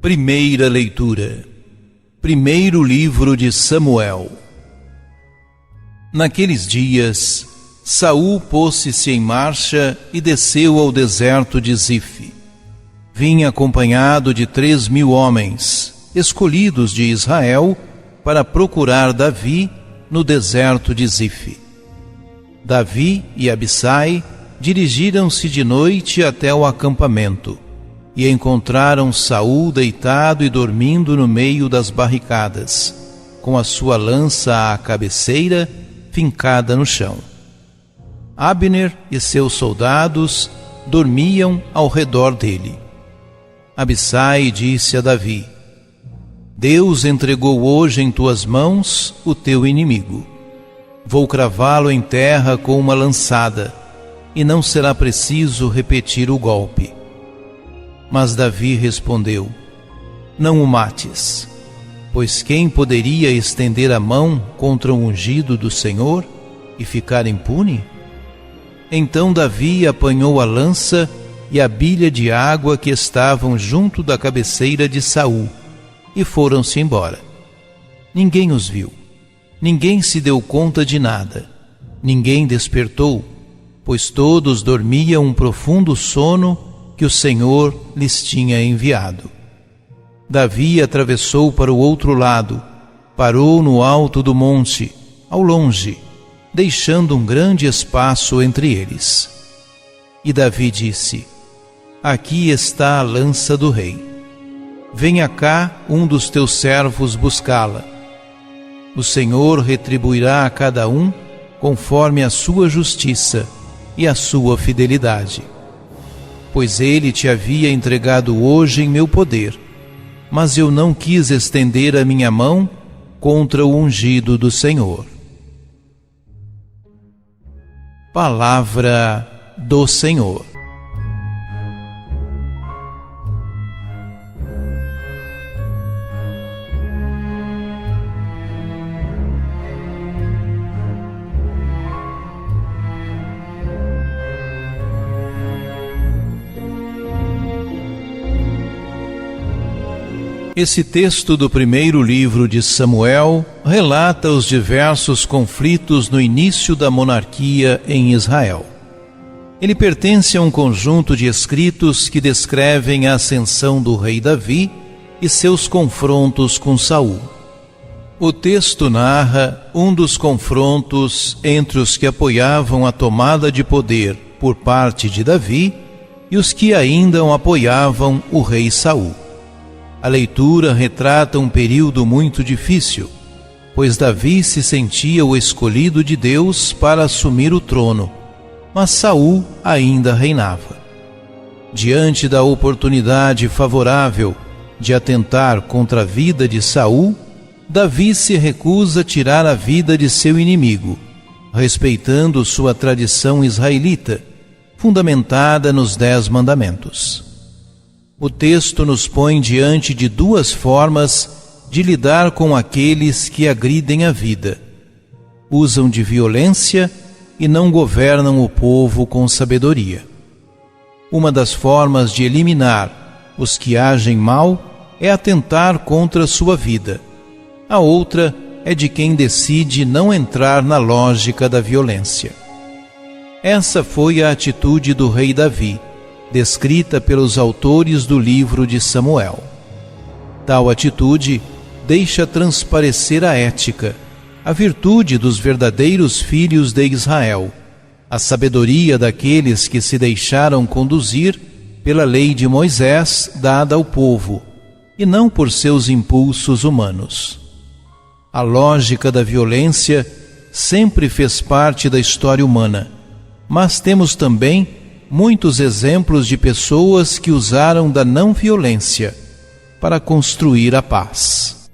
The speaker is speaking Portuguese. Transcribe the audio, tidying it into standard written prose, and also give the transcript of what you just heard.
Primeira leitura. Primeiro livro de Samuel. Naqueles dias, Saul pôs-se em marcha e desceu ao deserto de Zif. Vinha acompanhado de 3.000 homens, escolhidos de Israel, para procurar Davi no deserto de Zif. Davi e Abissai dirigiram-se de noite até o acampamento e encontraram Saul deitado e dormindo no meio das barricadas, com a sua lança à cabeceira fincada no chão. Abner e seus soldados dormiam ao redor dele. Abissai disse a Davi: Deus entregou hoje em tuas mãos o teu inimigo. Vou cravá-lo em terra com uma lançada, e não será preciso repetir o golpe. Mas Davi respondeu: Não o mates, pois quem poderia estender a mão contra o ungido do Senhor e ficar impune? Então Davi apanhou a lança e a bilha de água que estavam junto da cabeceira de Saul, e foram-se embora. Ninguém os viu, ninguém se deu conta de nada, ninguém despertou, pois todos dormiam um profundo sono que o Senhor lhes tinha enviado. Davi atravessou para o outro lado, parou no alto do monte, ao longe, deixando um grande espaço entre eles. E Davi disse: Aqui está a lança do rei. Venha cá um dos teus servos buscá-la. O Senhor retribuirá a cada um conforme a sua justiça e a sua fidelidade. Pois ele te havia entregado hoje em meu poder, mas eu não quis estender a minha mão contra o ungido do Senhor. Palavra do Senhor. Esse texto do primeiro livro de Samuel relata os diversos conflitos no início da monarquia em Israel. Ele pertence a um conjunto de escritos que descrevem a ascensão do rei Davi e seus confrontos com Saul. O texto narra um dos confrontos entre os que apoiavam a tomada de poder por parte de Davi e os que ainda apoiavam o rei Saul. A leitura retrata um período muito difícil, pois Davi se sentia o escolhido de Deus para assumir o trono, mas Saul ainda reinava. Diante da oportunidade favorável de atentar contra a vida de Saul, Davi se recusa a tirar a vida de seu inimigo, respeitando sua tradição israelita, fundamentada nos 10 mandamentos. O texto nos põe diante de 2 formas de lidar com aqueles que agridem a vida. Usam de violência e não governam o povo com sabedoria. Uma das formas de eliminar os que agem mal é atentar contra sua vida. A outra é de quem decide não entrar na lógica da violência. Essa foi a atitude do rei Davi, descrita pelos autores do livro de Samuel. Tal atitude deixa transparecer a ética, a virtude dos verdadeiros filhos de Israel, a sabedoria daqueles que se deixaram conduzir pela lei de Moisés dada ao povo, e não por seus impulsos humanos. A lógica da violência sempre fez parte da história humana, mas temos também muitos exemplos de pessoas que usaram da não violência para construir a paz.